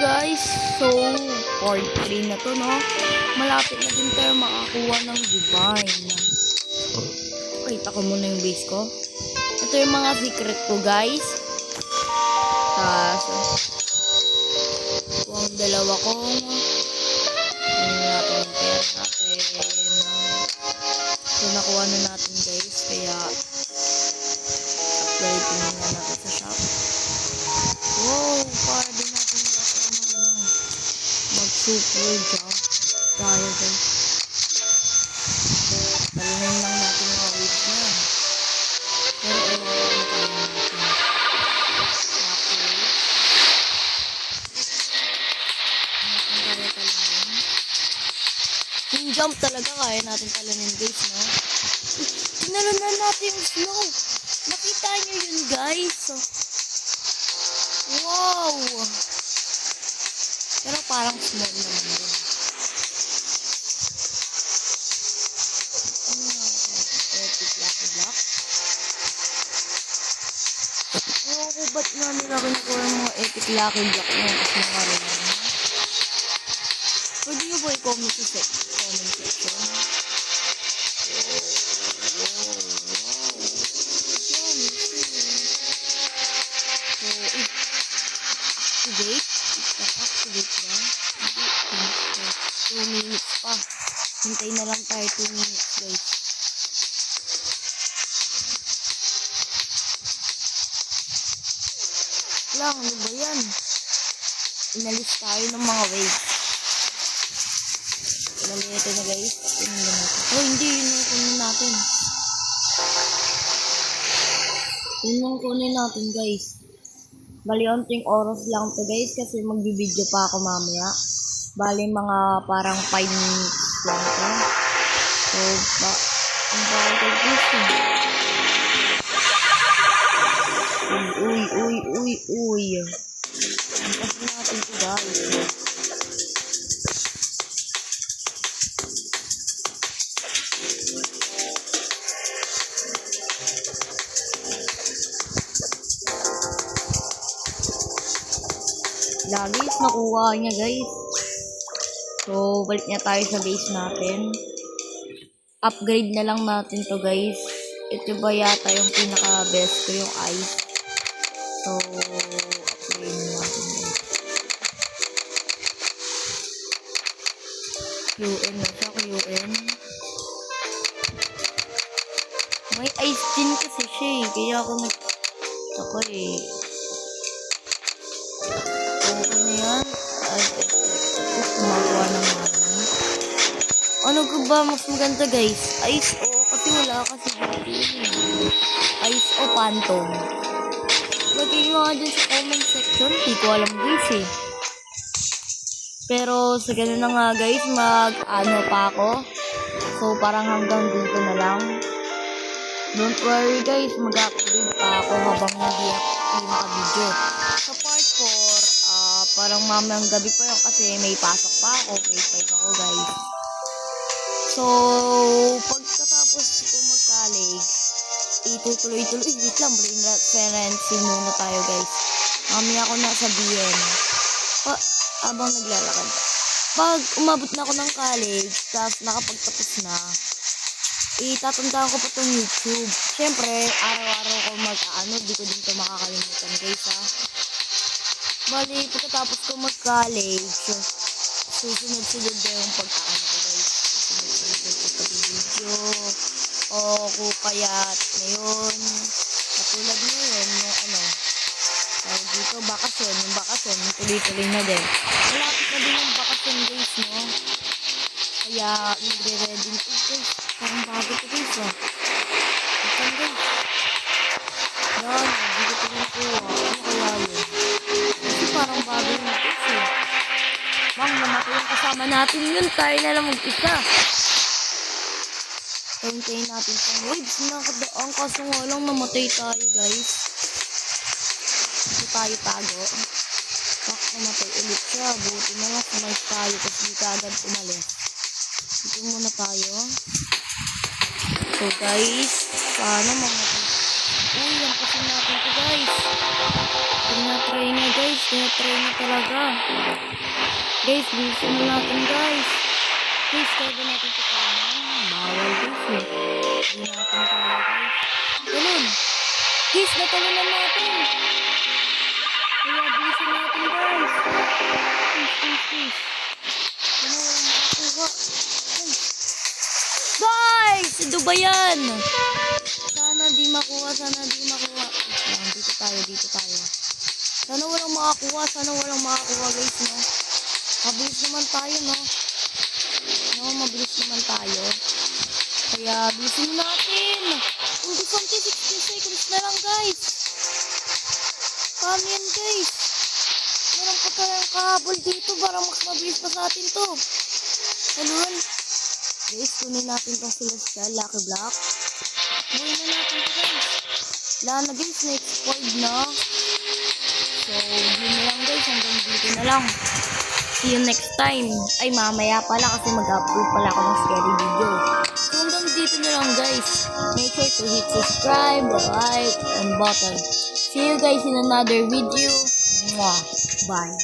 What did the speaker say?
guys, so part 3 na to, no? Malapit na din tayo makakuha ng divine. Kita ko muna yung base ko. Ito yung mga secret ko, guys. Tapos ang dalawa kong natin yung pera natin. So nakuha na natin, guys, kaya upgrade na natin sa shop. Wow, para din natin mag-super jump tayo, guys. Talunin lang natin mga waves na. Pero ewan tayo natin. Yung jump talaga kaya natin talunin, guys, no? Tinalunan natin yung snow. Nakita nyo yun, guys. Wow! Pero parang small naman din. Ano nga ako? Epic Lucky Block. Ewan ko ba't nga nila kinukuha yung mga Epic Lucky Block na kasi mga rin. Pwede nyo ba i-comment sa section? Activate ba? 2 minutes pa. Hintay na lang tayo 2 minutes, guys. Lang, ano ba yan? Inalis tayo ng mga waves. Ito na, guys. Oh, hindi. Yun yung kunin natin. Yun yung kunin natin, guys. Bali, onting oras lang to, guys, kasi magbibideo pa ako mamaya. Bali, mga parang 5 minutes lang to. So, ang bagay, guys. Uy. Ang kasi natin to, guys. Lagis, nakuha niya, guys. So, balik niya tayo sa base natin. Upgrade na lang natin to, guys. Ito ba yata yung pinaka-best ko, yung ice. So, upgrade na natin, guys. QN na siya, QN. May ice din kasi siya, eh. Kaya ako ako, eh. Okay na yan. Kumakuha ng money. Ano ko ba mas maganda, guys? Ice o? Kasi wala kasi ice o phantom. Lagay nyo nga dyan sa comment section. Di ko alam, guys, eh. Pero sa ganun na nga, guys, mag-ano pa ako. So parang hanggang dito na lang. Don't worry, guys. Mag-upgrade pa ako habang hindi ako naka-video. Sa part 4, parang mamayang gabi pa yun kasi may pasok pa ako. Grade 5 ako, guys. So, pagkatapos ko mag-college, itutuloy-tuloy. Wait lang, brain referencing muna tayo, guys. Mamaya ako nasabihin. Habang naglalakad. Pag umabot na ako ng college, tapos nakapagtapos na, itatandaan ko pa itong YouTube. Siyempre, araw-araw ko di ko din ito makakalimutan, guys, ha. Bali, pagkatapos ko mag-college, susunod-sunod na yung pag-aano ko, guys. Susunod-sunod yung pag-video. O kaya't ngayon, katulad ngayon, tawag dito, bakasyon. Yung bakasyon, tuloy-tuloy na din. Malapit na din yung bakasyon, guys, no? Kaya, nagre-ready na. Guys, parang bago ito, guys, ha. Ito, guys. Yan, hindi ko rin po, ano kaya yun? Kasi parang bago yung guys, eh. Bang, namatay yung kasama natin yun. Tayo na lang mag-isa. Tayin natin pang waves. Nakadaan kaso nga lang namatay tayo, guys. Hindi tayo tago. Bak, namatay ulit siya. Buti na lang kumalis tayo kasi di ka agad umalis. Dito muna tayo. So, guys, sana mga uy, yan kasi bilisan natin to guys. Tinatry niya guys. Tinatry niya talaga. Guys, bilisan na natin guys. Guys, kaya ba natin ito kaya? Bawal guys eh. Hindi natin kaya guys. Ganun. Guys, natalunan natin. Kaya bilisan natin guys. Guys. Ano walang makakuha. Guys! Ito ba yan? Sana di makuha. Dito tayo. Sana walang makakuha guys, no? Mabilis naman tayo, no? Mabilis naman tayo. Kaya, bilisin natin. Hindi 60 seconds na lang, guys. Paano yan, guys? Meron pa tayong kahabol dito para mas mabilis pa sa atin to. Ganun. Guys, kunin natin tong Celestial Lucky Block. Buhay na natin to, guys. Wala na, guys. Na-expired na. So, yun na lang, guys. Hanggang dito na lang. See you next time. Ay, mamaya pala kasi mag-upload pala ako ng scary video. So, hanggang dito na lang, guys. Make sure to hit subscribe, like, and button. See you guys in another video. Mwah. Bye.